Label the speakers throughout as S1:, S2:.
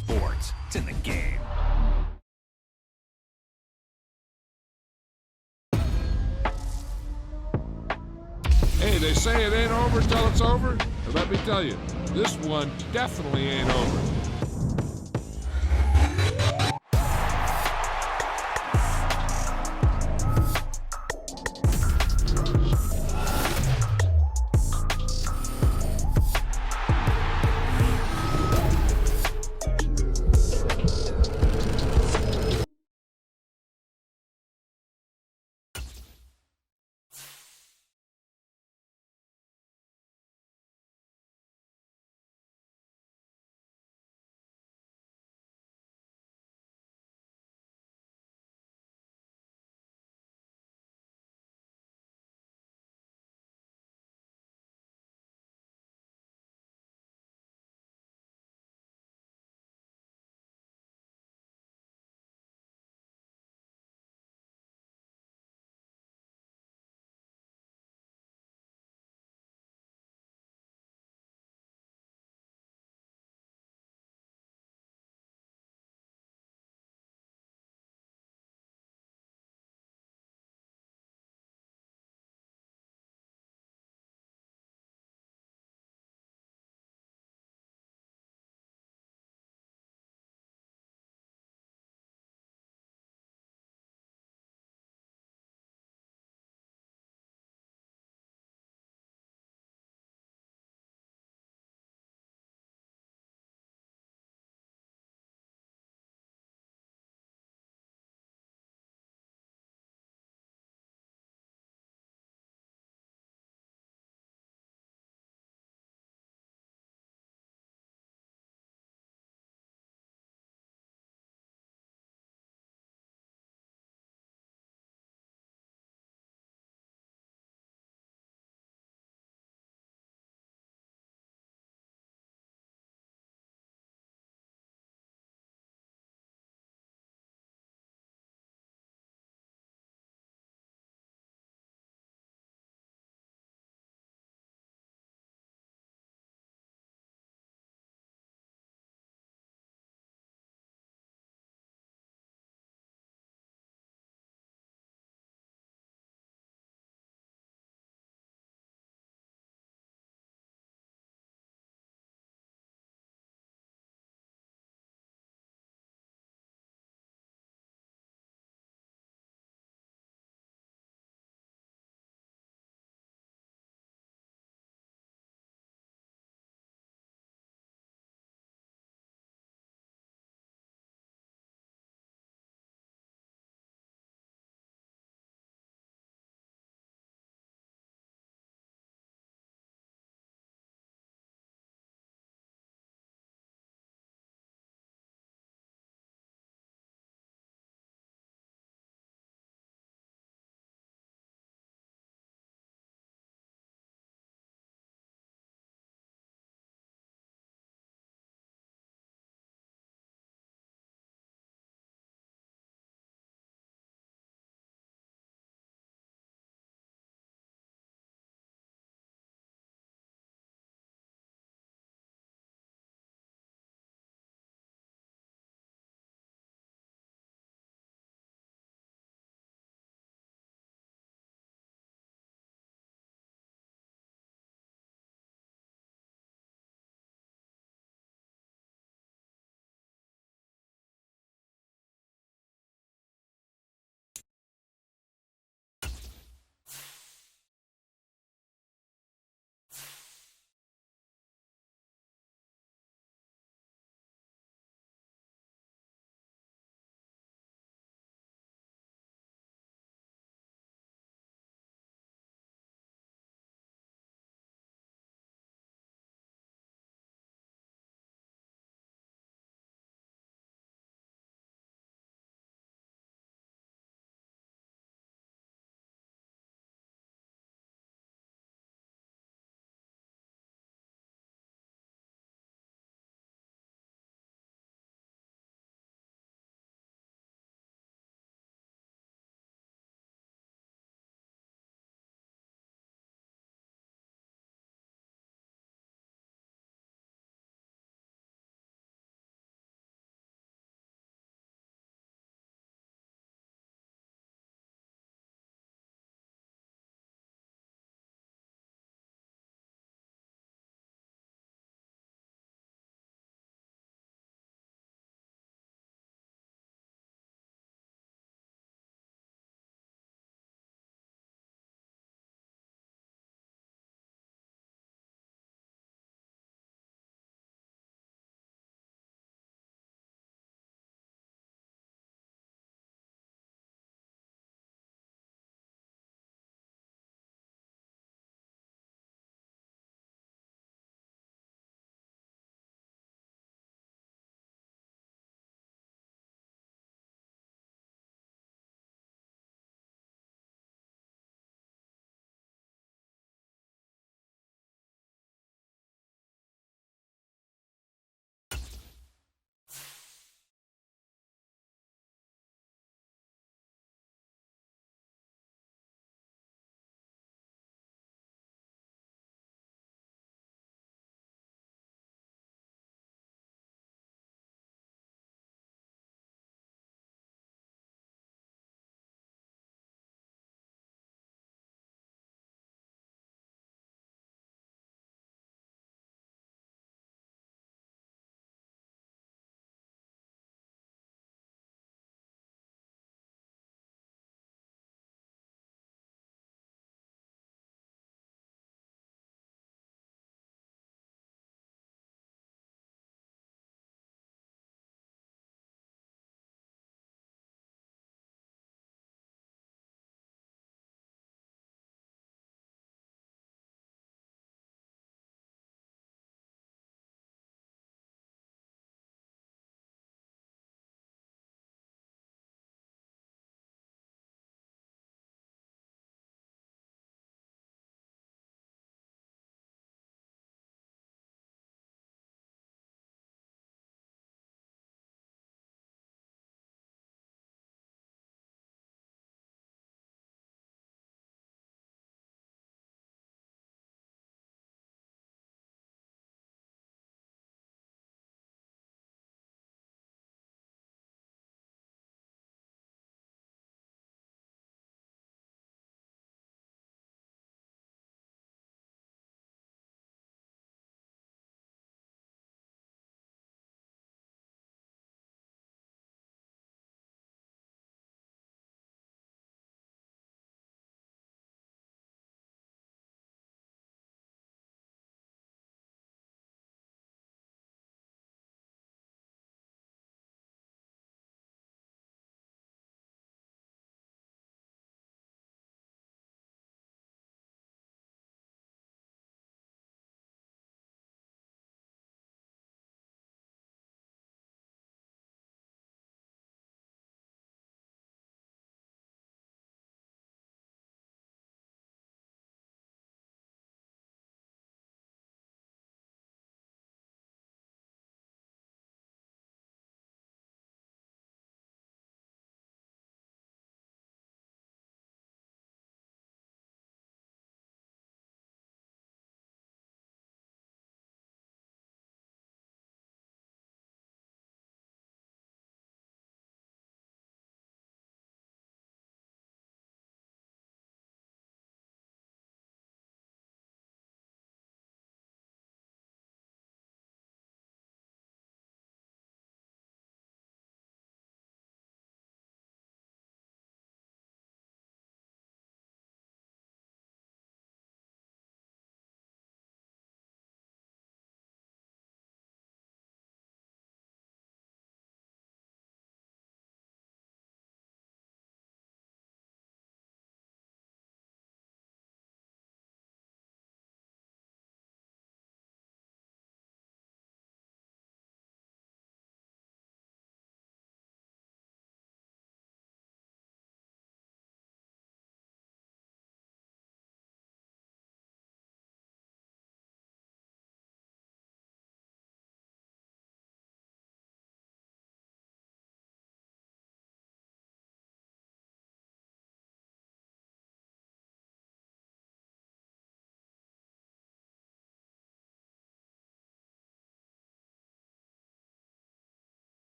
S1: sports. It's in the game.
S2: Hey, they say it ain't over till it's over. And let me tell you, this one definitely ain't over.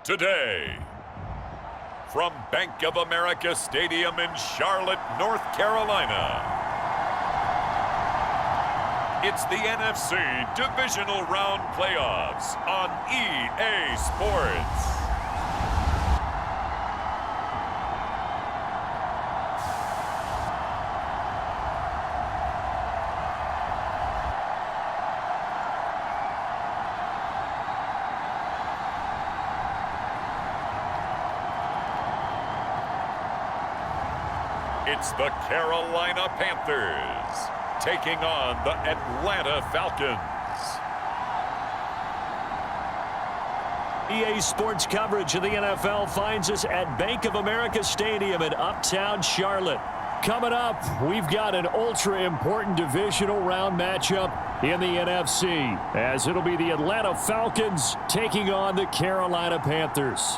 S3: today. From Bank of America Stadium in Charlotte, North Carolina, it's the NFC Divisional Round Playoffs on EA Sports. It's the Carolina Panthers taking on the Atlanta Falcons.
S4: EA Sports coverage of the NFL finds us at Bank of America Stadium in Uptown Charlotte. Coming up, we've got an ultra-important divisional round matchup in the NFC, as it'll be the Atlanta Falcons taking on the Carolina Panthers.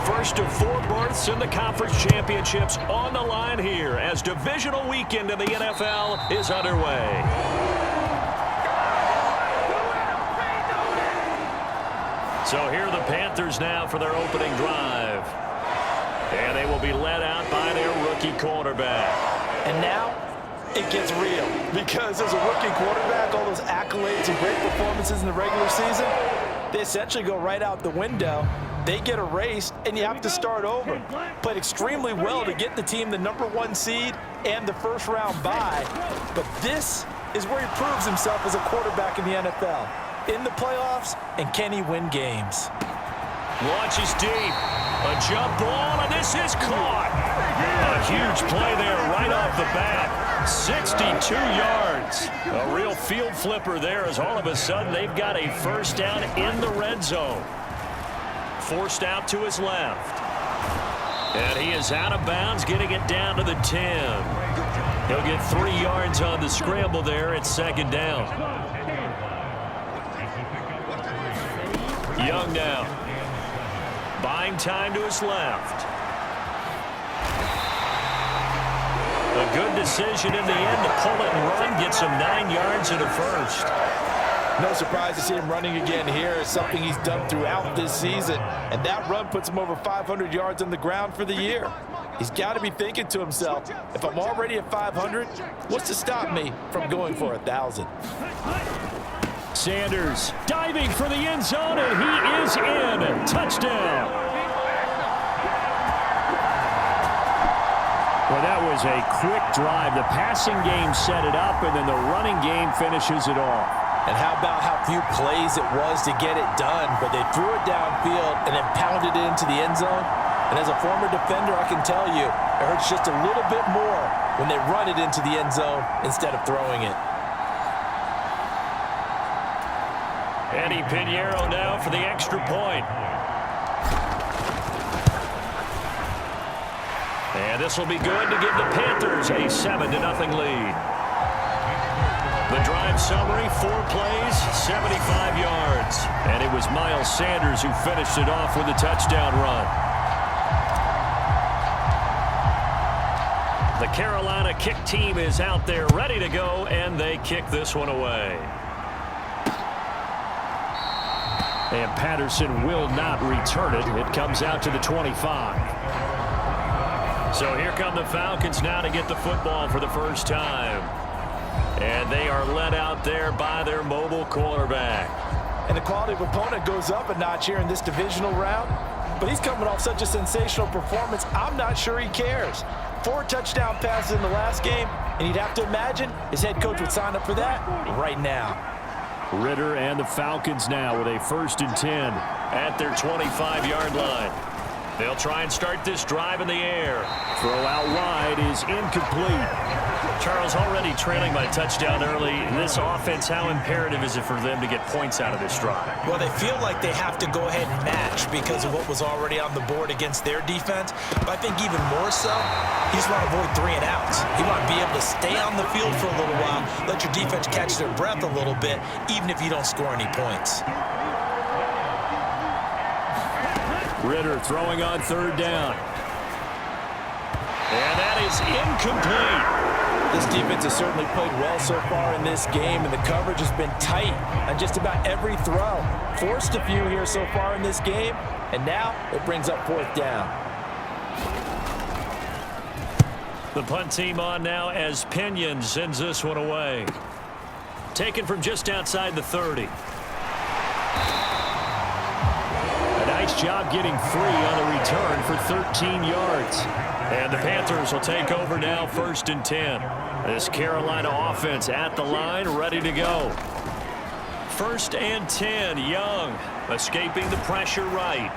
S4: First of 4 berths in the conference championships on the line here as divisional weekend in the NFL is underway. So here are the Panthers now for their opening drive. And they will be led out by their rookie quarterback.
S5: And now it gets real, because as a rookie quarterback, all those accolades and great performances in the regular season, they essentially go right out the window. They get erased, and you have to start over. Played extremely well to get the team the #1 seed and the first-round bye. But this is where he proves himself as a quarterback in the NFL. In the playoffs, and can he win games?
S4: Launches deep. A jump ball, and this is caught. A huge play there right off the bat. 62 yards. A real field flipper there, as all of a sudden they've got a first down in the red zone. Forced out to his left. And he is out of bounds, getting it down to the 10. He'll get 3 yards on the scramble there at second down. Young now. Buying time to his left. A good decision in the end to pull it and run, gets him 9 yards and a first.
S5: No surprise to see him running again here. It's something he's done throughout this season. And that run puts him over 500 yards on the ground for the year. He's got to be thinking to himself, if I'm already at 500, what's to stop me from going for 1,000?
S4: Sanders diving for the end zone, and he is in. Touchdown. Well, that was a quick drive. The passing game set it up, and then the running game finishes it off.
S5: And how about how few plays it was to get it done, but they threw it downfield and then pounded it into the end zone. And as a former defender, I can tell you, it hurts just a little bit more when they run it into the end zone instead of throwing it.
S4: Eddie Pinheiro now for the extra point. And this will be good to give the Panthers a 7-0 lead. The drive summary, 4 plays, 75 yards. And it was Miles Sanders who finished it off with a touchdown run. The Carolina kick team is out there ready to go, and they kick this one away. And Patterson will not return it. It comes out to the 25. So here come the Falcons now to get the football for the first time. And they are led out there by their mobile quarterback.
S5: And the quality of opponent goes up a notch here in this divisional round. But he's coming off such a sensational performance, I'm not sure he cares. 4 touchdown passes in the last game, and you'd have to imagine his head coach would sign up for that right now.
S4: Ritter and the Falcons now with a 1st and 10 at their 25-yard line. They'll try and start this drive in the air. Throw out wide is incomplete. Charles, already trailing by a touchdown early. This offense, how imperative is it for them to get points out of this drive?
S5: Well, they feel like they have to go ahead and match because of what was already on the board against their defense. But I think even more so, you just want to avoid 3 and outs. You want to be able to stay on the field for a little while, let your defense catch their breath a little bit, even if you don't score any points.
S4: Ritter throwing on 3rd down. And that is incomplete.
S5: This defense has certainly played well so far in this game, and the coverage has been tight on just about every throw. Forced a few here so far in this game, and now it brings up 4th down.
S4: The punt team on now as Pinion sends this one away. Taken from just outside the 30. Nice job getting free on the return for 13 yards. And the Panthers will take over now, 1st and 10. This Carolina offense at the line, ready to go. 1st and 10, Young escaping the pressure right.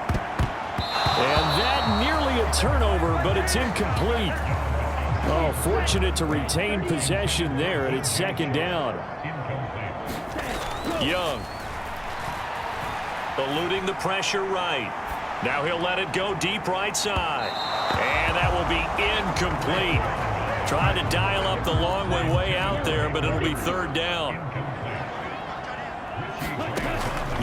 S4: And that nearly a turnover, but it's incomplete. Oh, fortunate to retain possession there, and it's 2nd down. Young. Eluding the pressure right. Now he'll let it go deep right side. And that will be incomplete. Trying to dial up the long way out there, but it'll be 3rd down.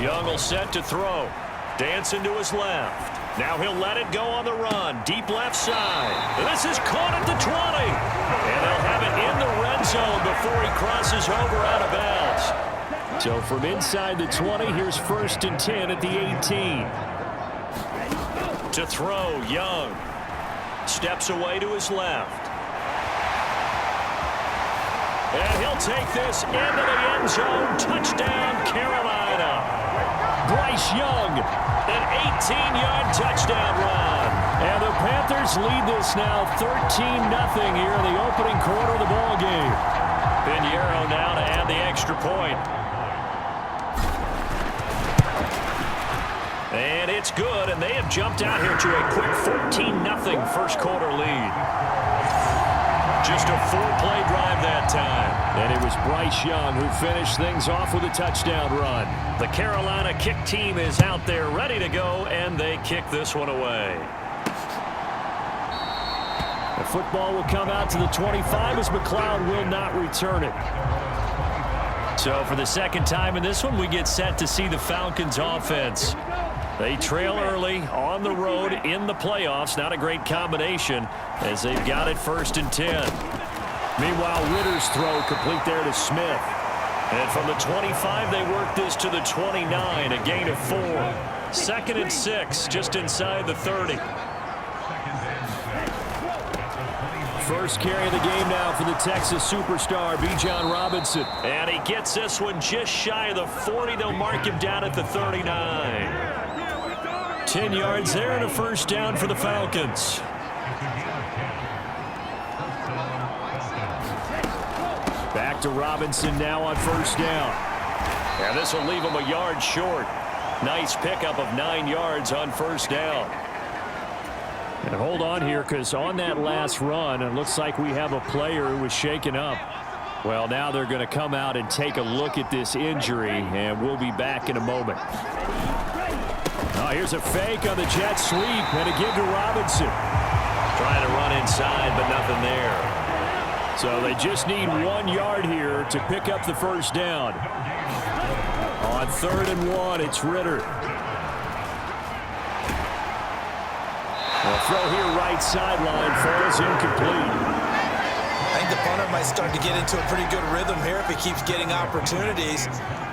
S4: Young will set to throw. Dancing to his left. Now he'll let it go on the run. Deep left side. This is caught at the 20. And they'll have it in the red zone before he crosses over out of bounds. So from inside the 20, here's 1st and 10 at the 18. To throw, Young. Steps away to his left. And he'll take this into the end zone. Touchdown, Carolina. Bryce Young, an 18-yard touchdown run. And the Panthers lead this now 13-0 here in the opening quarter of the ball game. Pinheiro now to add the extra point. And it's good, and they have jumped out here to a quick 14-0 first quarter lead. Just a 4-play drive that time. And it was Bryce Young who finished things off with a touchdown run. The Carolina kick team is out there ready to go, and they kick this one away. The football will come out to the 25 as McLeod will not return it. So for the 2nd time in this one, we get set to see the Falcons offense. They trail early on the road in the playoffs. Not a great combination as they've got it 1st and 10. Meanwhile, Ritter's throw complete there to Smith. And from the 25, they work this to the 29, a gain of 4. 2nd and 6, just inside the 30. First carry of the game now for the Texas superstar, Bijan Robinson. And he gets this one just shy of the 40. They'll mark him down at the 39. 10 yards there and a 1st down for the Falcons. Back to Robinson now on 1st down. And this will leave him a yard short. Nice pickup of 9 yards on 1st down. And hold on here, because on that last run, it looks like we have a player who was shaken up. Well, now they're going to come out and take a look at this injury, and we'll be back in a moment. Oh, here's a fake on the jet sweep, and a give to Robinson. Trying to run inside, but nothing there. So they just need 1 yard here to pick up the 1st down. On 3rd and 1, it's Ritter. The throw here right sideline falls incomplete.
S5: I think the punter might start to get into a pretty good rhythm here if he keeps getting opportunities.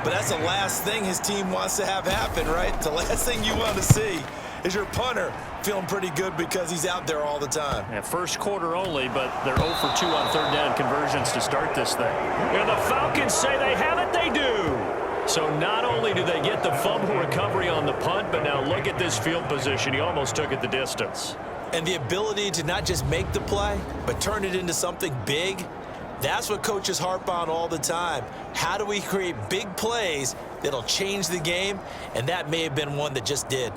S5: But that's the last thing his team wants to have happen, right? The last thing you want to see is your punter feeling pretty good because he's out there all the time.
S4: Yeah, first quarter only, but they're 0 for 2 on 3rd down conversions to start this thing. And the Falcons say they have it, they do. So not only do they get the fumble recovery on the punt, but now look at this field position. He almost took it the distance.
S5: And the ability to not just make the play, but turn it into something big, that's what coaches harp on all the time. How do we create big plays that'll change the game? And that may have been one that just did.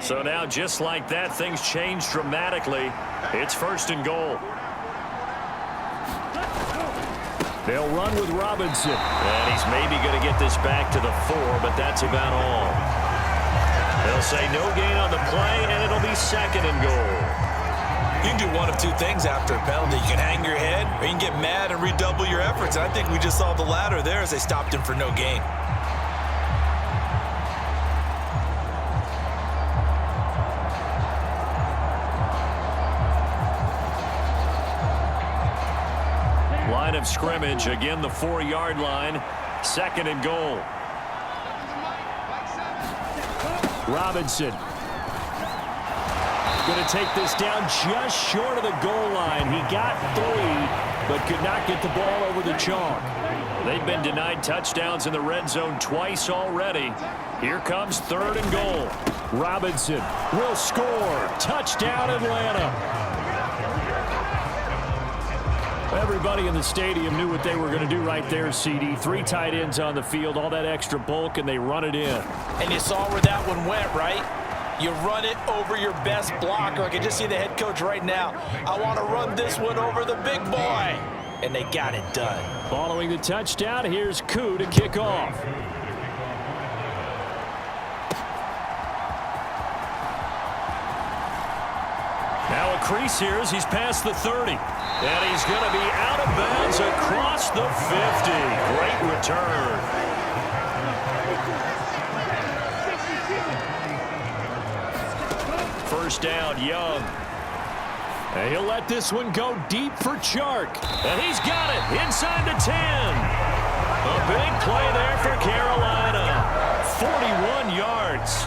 S4: So now, just like that, things change dramatically. It's 1st and goal. They'll run with Robinson. And he's maybe going to get this back to the 4, but that's about all. They'll say no gain on the play, and it'll be 2nd and goal.
S5: You can do one of two things after a penalty. You can hang your head, or you can get mad and redouble your efforts. And I think we just saw the latter there as they stopped him for no gain.
S4: Line of scrimmage, again the 4-yard line, 2nd and goal. Robinson going to take this down just short of the goal line. He got 3, but could not get the ball over the chalk. They've been denied touchdowns in the red zone twice already. Here comes 3rd and goal. Robinson will score. Touchdown, Atlanta. Everybody in the stadium knew what they were going to do right there, CD. 3 tight ends on the field, all that extra bulk, and they run it in.
S5: And you saw where that one went, right? You run it over your best blocker. I can just see the head coach right now. I want to run this one over the big boy. And they got it done.
S4: Following the touchdown, here's Koo to kick off. Now a crease here as he's past the 30. And he's going to be out of bounds across the 50. Great return. First down, Young. And he'll let this one go deep for Chark. And he's got it inside the 10. A big play there for Carolina. 41 yards.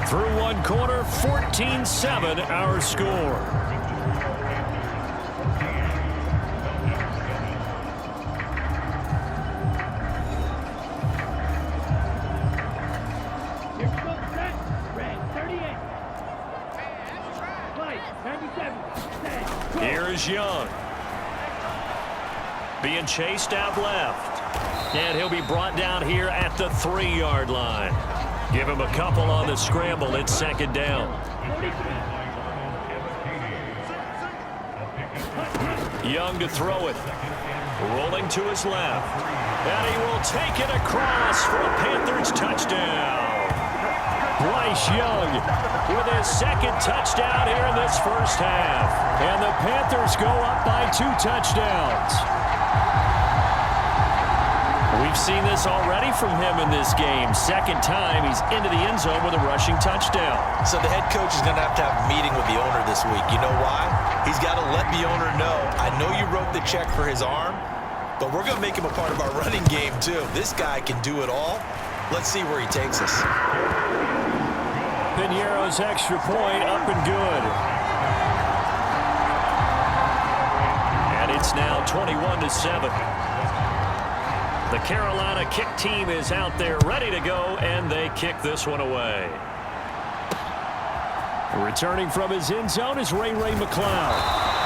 S4: Through one quarter, 14-7 our score. Here is Young. Being chased out left. And he'll be brought down here at the 3-yard line. Give him a couple on the scramble. It's 2nd down. Young to throw it. Rolling to his left. And he will take it across for a Panthers touchdown. Bryce Young with his 2nd touchdown here in this first half. And the Panthers go up by 2 touchdowns. We've seen this already from him in this game. 2nd time he's into the end zone with a rushing touchdown.
S5: So the head coach is going to have a meeting with the owner this week. You know why? He's got to let the owner know, I know you wrote the check for his arm, but we're going to make him a part of our running game too. This guy can do it all. Let's see where he takes us.
S4: Piñeiro's extra point up and good. And it's now 21-7. The Carolina kick team is out there ready to go, and they kick this one away. Returning from his end zone is Ray McCloud.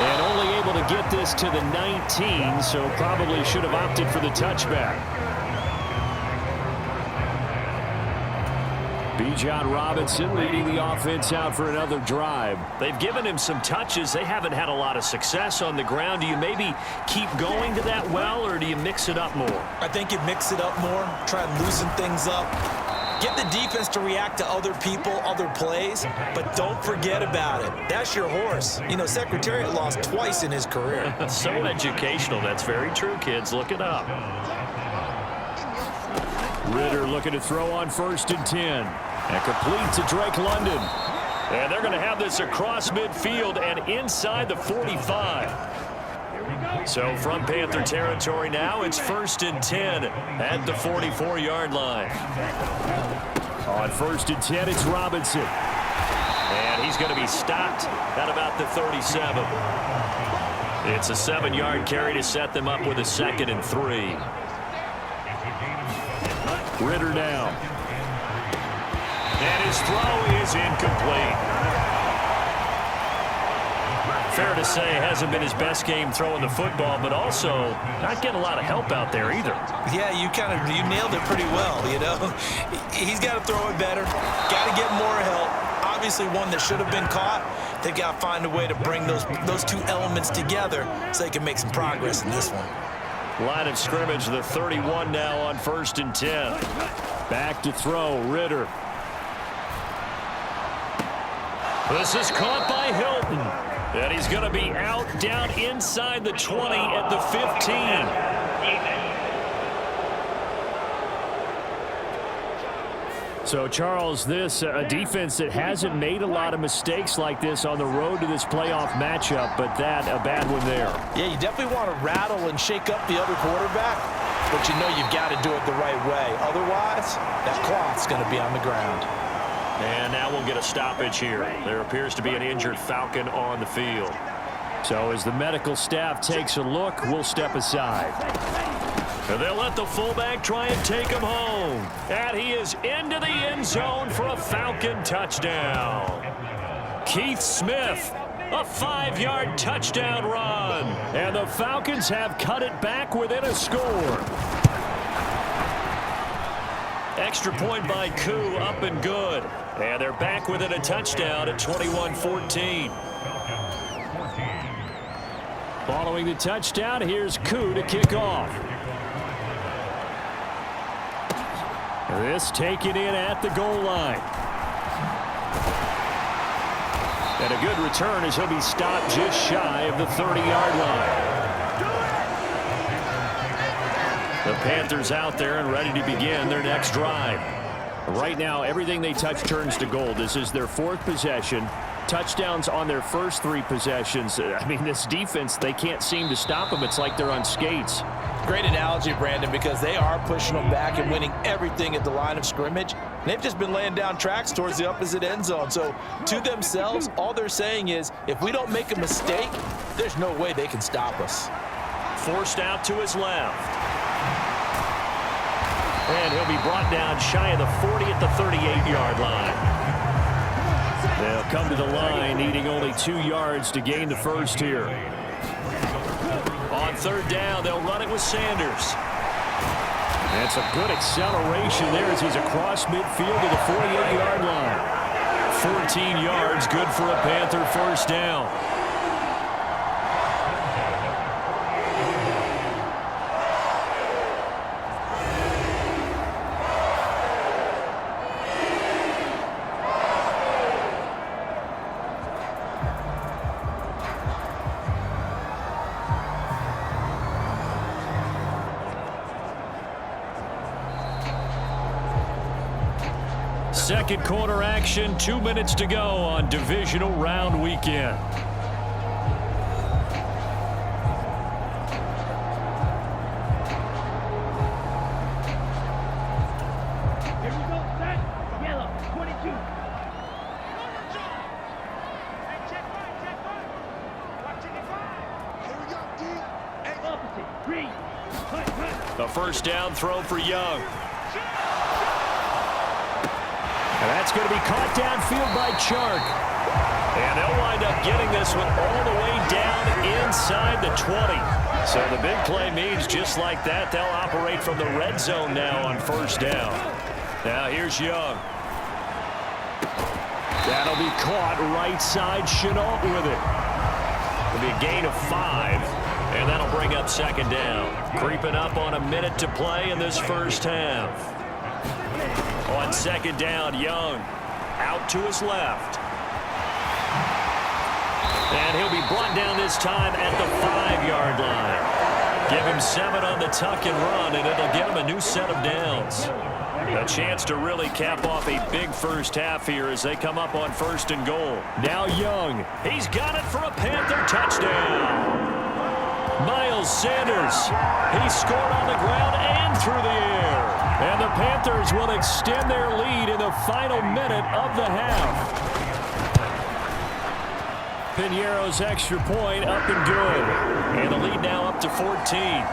S4: And only able to get this to the 19, so probably should have opted for the touchback. Bijan Robinson leading the offense out for another drive. They've given him some touches. They haven't had a lot of success on the ground. Do you maybe keep going to that well, or do you mix it up more?
S5: I think you mix it up more, try and loosen things up. Get the defense to react to other people, other plays, but don't forget about it. That's your horse. You know, Secretariat lost twice in his career.
S4: So educational. That's very true, kids. Look it up. Ritter looking to throw on 1st and 10. And complete to Drake London. And they're going to have this across midfield and inside the 45. So from Panther territory now, it's 1st and 10 at the 44-yard line. On 1st and 10, it's Robinson. And he's going to be stopped at about the 37. It's a 7-yard carry to set them up with a 2nd and 3. Ritter down. And his throw is incomplete. fair to say it hasn't been his best game throwing the football, but also not getting a lot of help out there either.
S5: Yeah, you nailed it pretty well, you know. He's got to throw it better, got to get more help. Obviously one that should have been caught. They've got to find a way to bring those two elements together so they can make some progress in this one.
S4: Line of scrimmage, the 31 now on 1st and 10. Back to throw, Ritter. This is caught by Hilton. And he's going to be out down inside the 20 at the 15. So, Charles, this a defense that hasn't made a lot of mistakes like this on the road to this playoff matchup, but that a bad one there.
S5: Yeah, you definitely want to rattle and shake up the other quarterback, but you know you've got to do it the right way. Otherwise, that cloth's going to be on the ground.
S4: And now we'll get a stoppage here. There appears to be an injured Falcon on the field. So as the medical staff takes a look, we'll step aside. And they'll let the fullback try and take him home. And he is into the end zone for a Falcon touchdown. Keith Smith, a 5-yard touchdown run. And the Falcons have cut it back within a score. Extra point by Koo, up and good. And they're back within a touchdown at 21-14. Following the touchdown, here's Koo to kick off. This taken in at the goal line. And a good return as he'll be stopped just shy of the 30-yard line. The Panthers out there and ready to begin their next drive. Right now, everything they touch turns to gold. This is their 4th possession. Touchdowns on their first 3 possessions. I mean, this defense, they can't seem to stop them. It's like they're on skates.
S5: Great analogy, Brandon, because they are pushing them back and winning everything at the line of scrimmage. They've just been laying down tracks towards the opposite end zone. So to themselves, all they're saying is, if we don't make a mistake, there's no way they can stop us.
S4: Forced out to his left. And he'll be brought down shy of the 40 at the 38-yard line. They'll come to the line, needing only 2 yards to gain the first here. On 3rd down, they'll run it with Sanders. That's a good acceleration there as he's across midfield to the 48-yard line. 14 yards, good for a Panther first down. Second quarter action, 2 minutes to go on divisional round weekend.
S6: Here we go, set, yellow, 22. Opposite, green.
S4: The first down throw for Young. And that's going to be caught downfield by Chark. And they'll wind up getting this one all the way down inside the 20. So the big play means just like that, they'll operate from the red zone now on first down. Now here's Young. That'll be caught right side. Chenault with it. It'll be a gain of 5. And that'll bring up second down. Creeping up on a minute to play in this first half. On second down, Young out to his left. And he'll be brought down this time at the 5-yard line. Give him 7 on the tuck and run, and it'll get him a new set of downs. A chance to really cap off a big first half here as they come up on 1st and goal. Now Young. He's got it for a Panther touchdown. Miles Sanders. He scored on the ground and through the air. And the Panthers will extend their lead in the final minute of the half. Piñeiro's extra point up and good. And the lead now up to 14.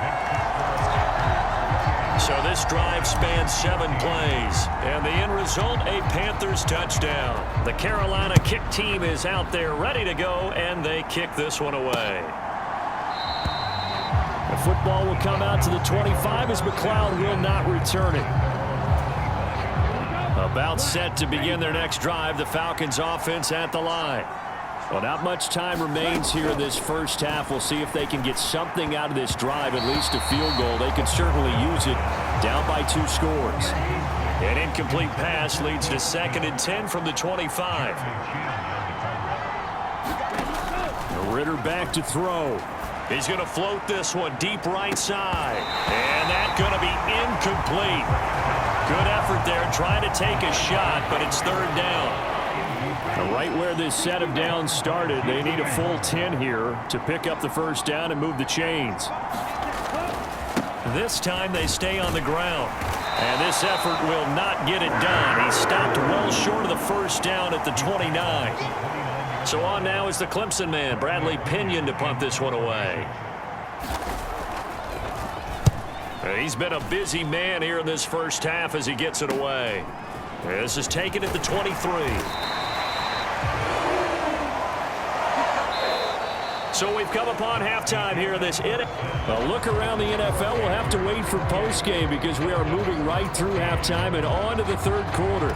S4: So this drive spans 7 plays, and the end result, a Panthers touchdown. The Carolina kick team is out there ready to go, and they kick this one away. The football will come out to the 25 as McLeod will not return it. About set to begin their next drive, the Falcons offense at the line. Well, not much time remains here in this first half. We'll see if they can get something out of this drive, at least a field goal. They could certainly use it down by 2 scores. An incomplete pass leads to 2nd and 10 from the 25. Ritter back to throw. He's going to float this one deep right side. And that's going to be incomplete. Good effort there trying to take a shot, but it's 3rd down. Right where this set of downs started, they need a full 10 here to pick up the first down and move the chains. This time they stay on the ground. And this effort will not get it done. He stopped well short of the first down at the 29. So on now is the Clemson man, Bradley Pinion, to punt this one away. He's been a busy man here in this first half as he gets it away. This is taken at the 23. So we've come upon halftime here in this inning. A look around the NFL. We'll have to wait for postgame because we are moving right through halftime and on to the 3rd quarter.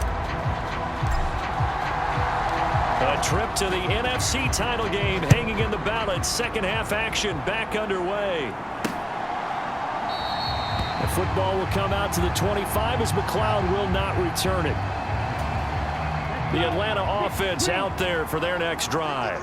S4: A trip to the NFC title game hanging in the balance. Second half action back underway. The football will come out to the 25 as McLeod will not return it. The Atlanta offense out there for their next drive.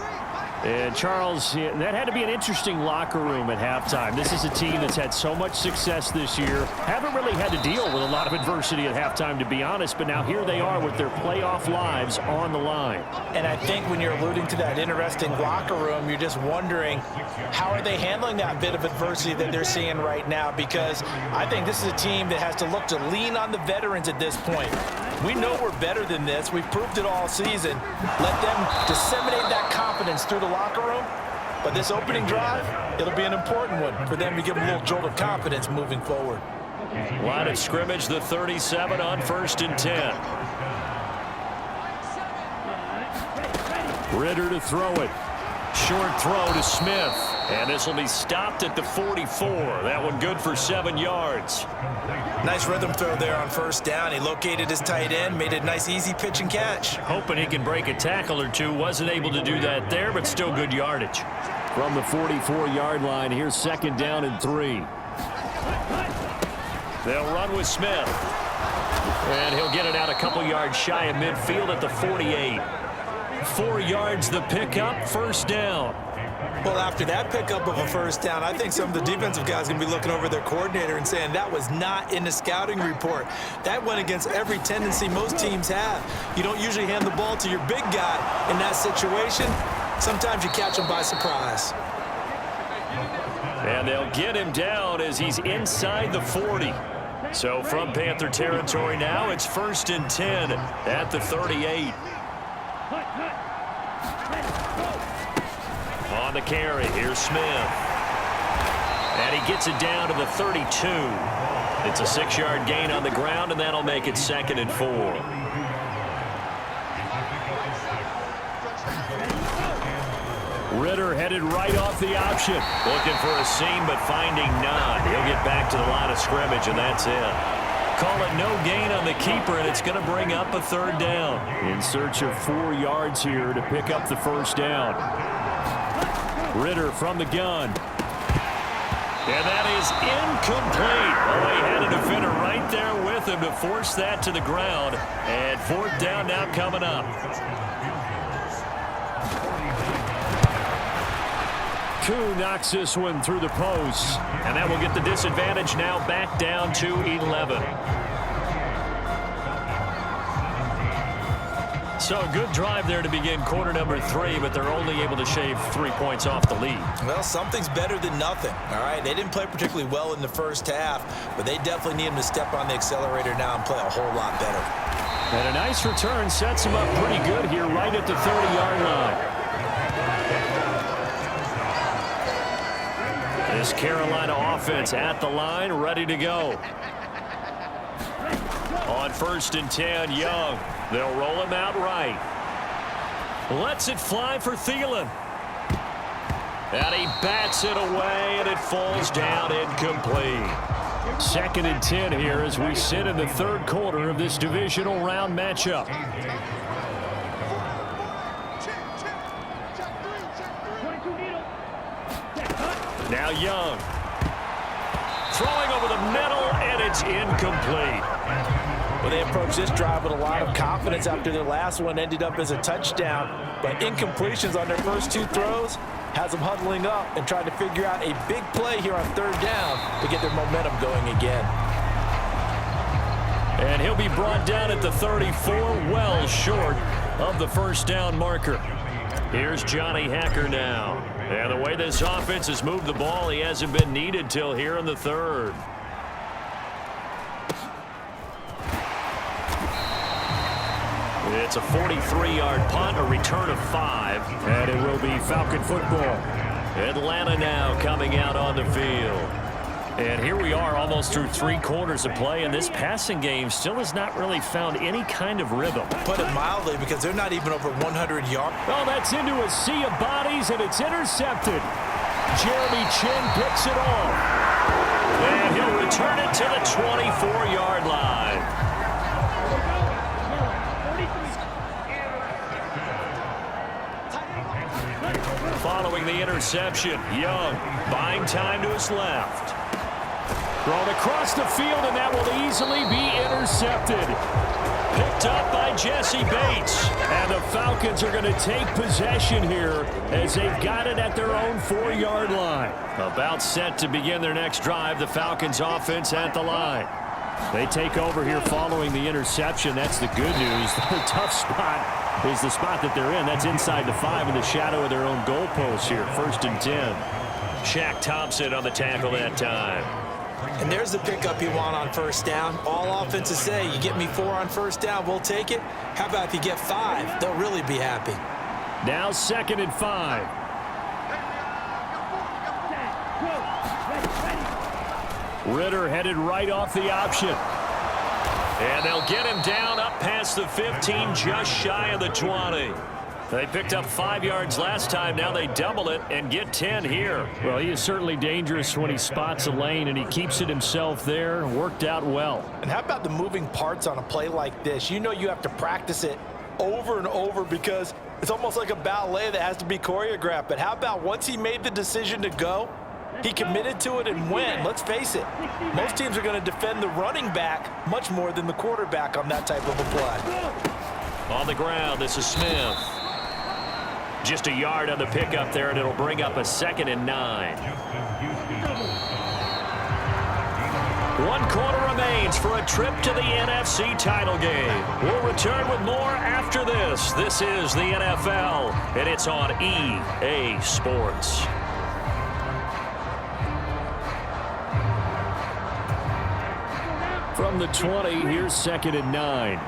S4: And Charles, that had to be an interesting locker room at halftime. This is a team that's had so much success this year. Haven't really had to deal with a lot of adversity at halftime, to be honest. But now here they are with their playoff lives on the line.
S5: And I think when you're alluding to that interesting locker room, you're just wondering how are they handling that bit of adversity that they're seeing right now? Because I think this is a team that has to look to lean on the veterans at this point. We know we're better than this. We've proved it all season. Let them disseminate that confidence through the locker room. But this opening drive, it'll be an important one for them to give them a little jolt of confidence moving forward.
S4: Line of scrimmage, the 37 on 1st and 10. Ritter to throw it. Short throw to Smith. And this will be stopped at the 44. That one good for 7 yards.
S5: Nice rhythm throw there on 1st down. He located his tight end, made a nice easy pitch and catch.
S4: Hoping he can break a tackle or two. Wasn't able to do that there, but still good yardage. From the 44-yard line, here's 2nd down and 3. They'll run with Smith. And he'll get it out a couple yards shy of midfield at the 48. 4 yards the pickup, 1st down.
S5: Well, after that pickup of a 1st down, I think some of the defensive guys are going to be looking over their coordinator and saying that was not in the scouting report. That went against every tendency most teams have. You don't usually hand the ball to your big guy in that situation. Sometimes you catch him by surprise.
S4: And they'll get him down as he's inside the 40. So from Panther territory now, it's 1st and 10 at the 38. On the carry, here's Smith. And he gets it down to the 32. It's a 6-yard gain on the ground, and that'll make it 2nd and 4. Ritter headed right off the option. Looking for a seam, but finding none. He'll get back to the line of scrimmage, and that's it. Call it no gain on the keeper, and it's going to bring up a 3rd down. In search of 4 yards here to pick up the 1st down. Ritter from the gun. And that is incomplete. Oh, he had a defender right there with him to force that to the ground. And 4th down now coming up. Koo knocks this one through the post. And that will get the disadvantage now back down to 11. So a good drive there to begin quarter number 3, but they're only able to shave 3 points off the lead.
S5: Well, something's better than nothing, all right? They didn't play particularly well in the first half, but they definitely need them to step on the accelerator now and play a whole lot better.
S4: And a nice return sets them up pretty good here right at the 30-yard line. This Carolina offense at the line, ready to go. On 1st and 10, Young. They'll roll him out right. Lets it fly for Thielen. And he bats it away, and it falls down incomplete. 2nd and 10 here as we sit in the 3rd quarter of this divisional round matchup. Now Young. Throwing over the middle, and it's incomplete.
S5: Well, they approached this drive with a lot of confidence after their last one ended up as a touchdown. But incompletions on their first 2 throws has them huddling up and trying to figure out a big play here on 3rd down to get their momentum going again.
S4: And he'll be brought down at the 34, well short of the 1st down marker. Here's Johnny Hacker now. And the way this offense has moved the ball, he hasn't been needed till here in the 3rd. It's a 43-yard punt, a return of 5. And it will be Falcon football. Atlanta now coming out on the field. And here we are almost through 3 quarters of play, and this passing game still has not really found any kind of rhythm.
S5: Put it mildly, because they're not even over 100 yards.
S4: Oh, that's into a sea of bodies, and it's intercepted. Jeremy Chin picks it off. And he'll return it to the 24-yard line. Following the interception, Young buying time to his left. Thrown across the field, and that will easily be intercepted. Picked up by Jesse Bates. And the Falcons are going to take possession here as they've got it at their own 4-yard line. About set to begin their next drive, the Falcons offense at the line. They take over here following the interception. That's the good news. The tough spot is the spot that they're in. That's inside the 5 in the shadow of their own goalpost here. 1st and 10. Shaq Thompson on the tackle that time.
S5: And there's the pickup you want on 1st down. All offenses say, you get me 4 on 1st down, we'll take it. How about if you get 5? They'll really be happy.
S4: Now 2nd and 5. Ritter headed right off the option. And they'll get him down up past the 15, just shy of the 20. They picked up 5 yards last time. Now they double it and get 10 here. Well, he is certainly dangerous when he spots a lane, and he keeps it himself there. Worked out well.
S5: And how about the moving parts on a play like this? You know you have to practice it over and over because it's almost like a ballet that has to be choreographed. But how about once he made the decision to go, he committed to it and went. Let's face it, most teams are going to defend the running back much more than the quarterback on that type of a play.
S4: On the ground, this is Smith. Just a yard on the pickup there, and it'll bring up a 2nd and 9. 1 quarter remains for a trip to the NFC title game. We'll return with more after this. This is the NFL, and it's on EA Sports. From the 20, here's 2nd and 9.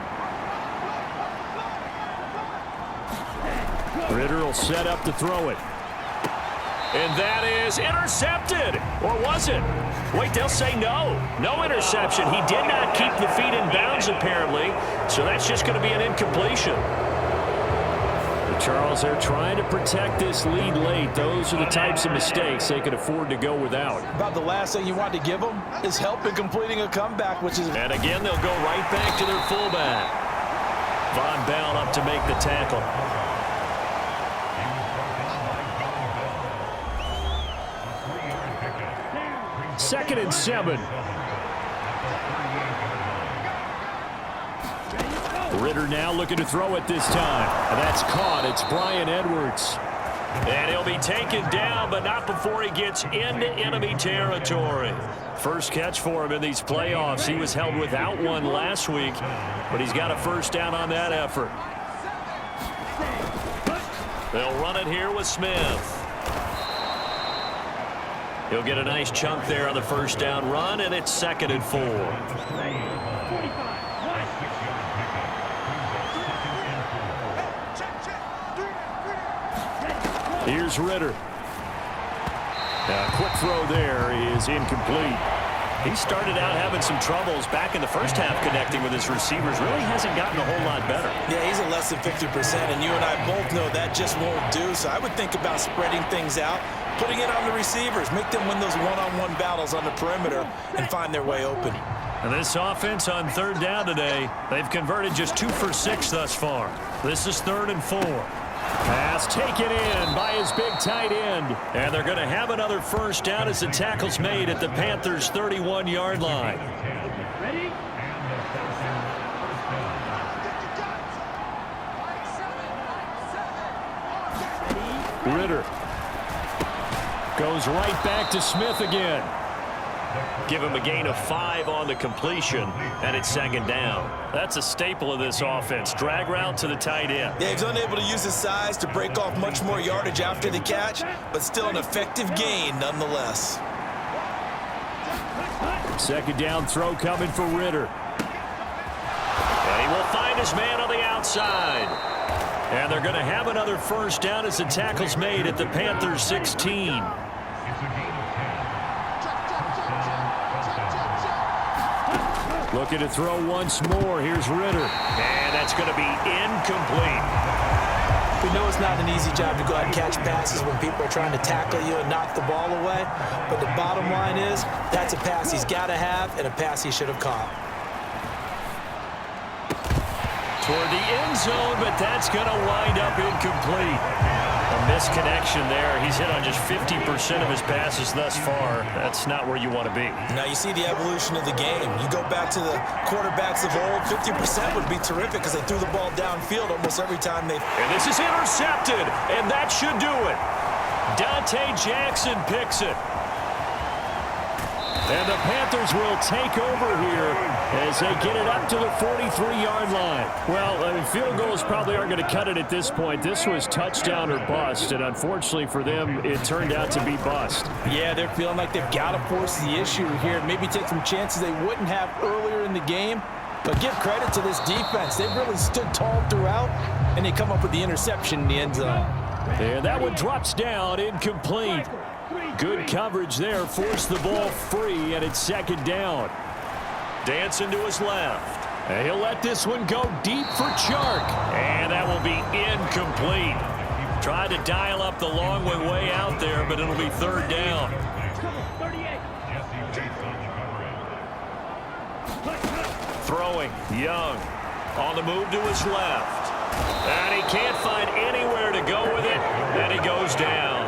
S4: Ritter will set up to throw it. And that is intercepted. Or was it? Wait, they'll say no. No interception. He did not keep the feet in bounds, apparently. So that's just going to be an incompletion. Charles, they're trying to protect this lead late. Those are the types of mistakes they could afford to go without.
S5: About the last thing you want to give them is help in completing a comeback, which is...
S4: And again, they'll go right back to their fullback. Von Bell up to make the tackle. Second and 7. Ritter now looking to throw it this time. That's caught. It's Brian Edwards. And he'll be taken down, but not before he gets into enemy territory. First catch for him in these playoffs. He was held without one last week, but he's got a 1st down on that effort. They'll run it here with Smith. He'll get a nice chunk there on the 1st down run, and it's 2nd and 4. Here's Ritter. A quick throw there is incomplete. He started out having some troubles back in the first half connecting with his receivers. Really hasn't gotten a whole lot better.
S5: Yeah, he's at less than 50%, and you and I both know that just won't do. So I would think about spreading things out, putting it on the receivers, make them win those one-on-one battles on the perimeter and find their way open.
S4: And this offense on third down today, they've converted just 2 for 6 thus far. This is 3rd and 4. Pass taken in by his big tight end. And they're going to have another first down as the tackle's made at the Panthers' 31-yard line.
S6: Ready?
S4: Ritter goes right back to Smith again. Give him a gain of 5 on the completion, and it's 2nd down. That's a staple of this offense. Drag route to the tight end.
S5: Yeah, he's unable to use his size to break off much more yardage after the catch, but still an effective gain nonetheless.
S4: 2nd down throw coming for Ritter. And he will find his man on the outside. And they're going to have another first down as the tackle's made at the Panthers' 16. Looking to throw once more. Here's Ritter. And that's going to be incomplete.
S5: We know it's not an easy job to go out and catch passes when people are trying to tackle you and knock the ball away. But the bottom line is that's a pass he's got to have and a pass he should have caught.
S4: Toward the end zone, but that's going to wind up incomplete. A misconnection there. He's hit on just 50% of his passes thus far. That's not where you want to be.
S5: Now you see the evolution of the game. You go back to the quarterbacks of old, 50% would be terrific because they threw the ball downfield almost every time they...
S4: And this is intercepted, and that should do it. Dante Jackson picks it. And the Panthers will take over here as they get it up to the 43-yard line. Well, field goals probably aren't going to cut it at this point. This was touchdown or bust, and unfortunately for them, it turned out to be bust.
S5: Yeah, they're feeling like they've got to force the issue here. Maybe take some chances they wouldn't have earlier in the game. But give credit to this defense. They've really stood tall throughout, and they come up with the interception in the end zone.
S4: And that one drops down, incomplete. Good coverage there, forced the ball free, and it's 2nd down. Dancing to his left. And he'll let this one go deep for Chark. And that will be incomplete. Tried to dial up the long way out there, but it'll be 3rd down. Throwing, Young. On the move to his left. And he can't find anywhere to go with it, and he goes down.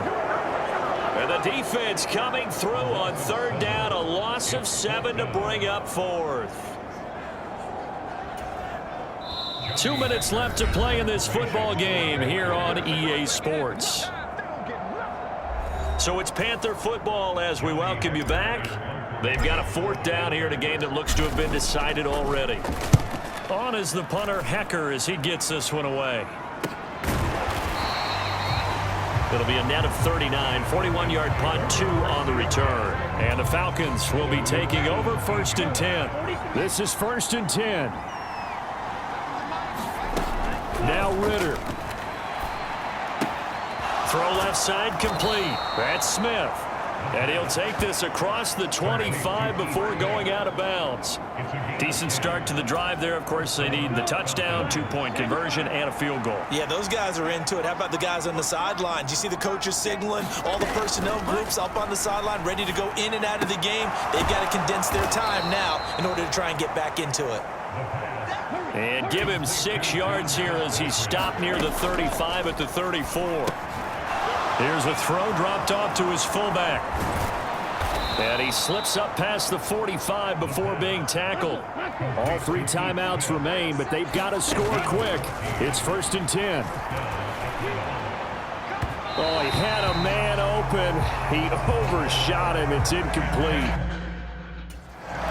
S4: And the defense coming through on 3rd down, a loss of 7 to bring up 4th. 2 minutes left to play in this football game here on EA Sports. So it's Panther football as we welcome you back. They've got a 4th down here in a game that looks to have been decided already. On is the punter, Hecker, as he gets this one away. It'll be a net of 39, 41-yard punt, 2 on the return. And the Falcons will be taking over 1st and 10. This is 1st and 10. Now Ritter. Throw left side complete. That's Smith. And he'll take this across the 25 before going out of bounds. Decent start to the drive there. Of course, they need the touchdown, 2-point conversion, and a field goal.
S5: Yeah, those guys are into it. How about the guys on the sidelines? You see the coaches signaling, all the personnel groups up on the sideline ready to go in and out of the game. They've got to condense their time now in order to try and get back into it.
S4: And give him 6 yards here as he's stopped near the 35 at the 34. Here's a throw dropped off to his fullback. And he slips up past the 45 before being tackled. All 3 timeouts remain, but they've got to score quick. It's 1st and 10. Oh, he had a man open. He overshot him. It's incomplete.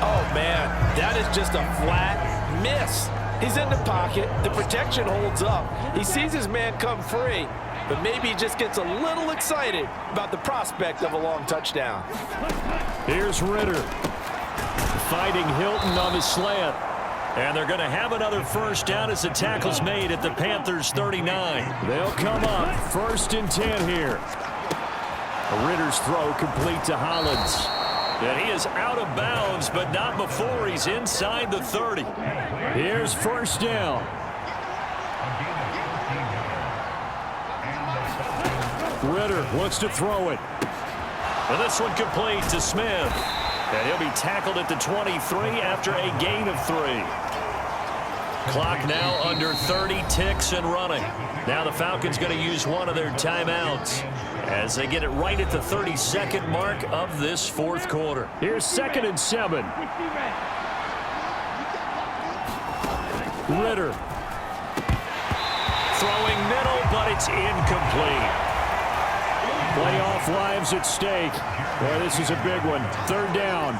S5: Oh, man, that is just a flat miss. He's in the pocket. The protection holds up. He sees his man come free, but maybe he just gets a little excited about the prospect of a long touchdown.
S4: Here's Ritter fighting Hilton on the slant. And they're going to have another first down as the tackle's made at the Panthers' 39. They'll come up 1st and 10 here. Ritter's throw complete to Hollins. And he is out of bounds, but not before he's inside the 30. Here's first down. Ritter wants to throw it. And this one complete to Smith. And he'll be tackled at the 23 after a gain of 3. Clock now under 30 ticks and running. Now the Falcons going to use one of their timeouts as they get it right at the 32nd mark of this fourth quarter. Here's 2nd and 7. Ritter. Throwing middle, but it's incomplete. Playoff lives at stake. Boy, this is a big one. 3rd down.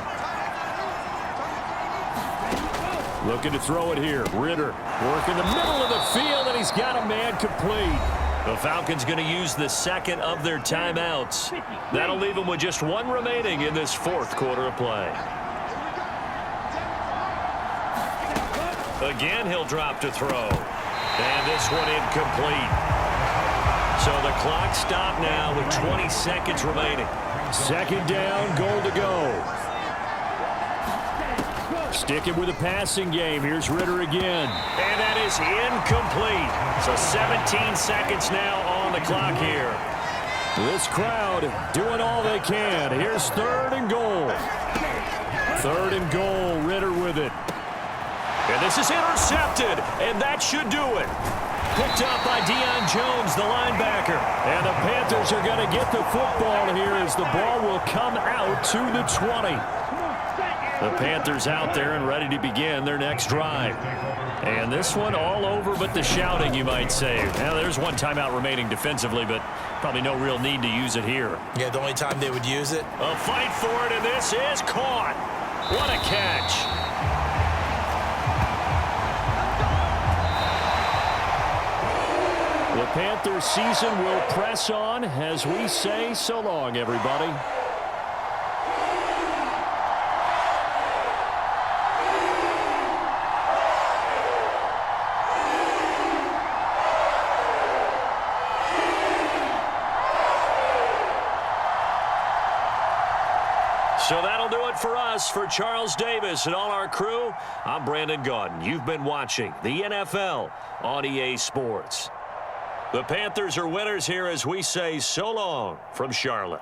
S4: Looking to throw it here. Ritter working the middle of the field, and he's got a man complete. The Falcons going to use the 2nd of their timeouts. That'll leave them with just 1 remaining in this fourth quarter of play. Again, he'll drop to throw. And this one incomplete. So the clock stopped now with 20 seconds remaining. 2nd down, goal to go. Sticking with the passing game. Here's Ritter again. And that is incomplete. So 17 seconds now on the clock here. This crowd doing all they can. Here's 3rd and goal. 3rd and goal. Ritter with it. And this is intercepted. And that should do it. Picked up by Deion Jones, the linebacker. And the Panthers are going to get the football here as the ball will come out to the 20. The Panthers out there and ready to begin their next drive. And this one all over but the shouting, you might say. Now, there's one timeout remaining defensively, but probably no real need to use it here.
S5: Yeah, the only time they would use it.
S4: A fight for it, and this is caught. What a catch. The Panthers season will press on as we say so long, everybody. So that'll do it for us. For Charles Davis and all our crew, I'm Brandon Gaudin. You've been watching the NFL on EA Sports. The Panthers are winners here as we say so long from Charlotte.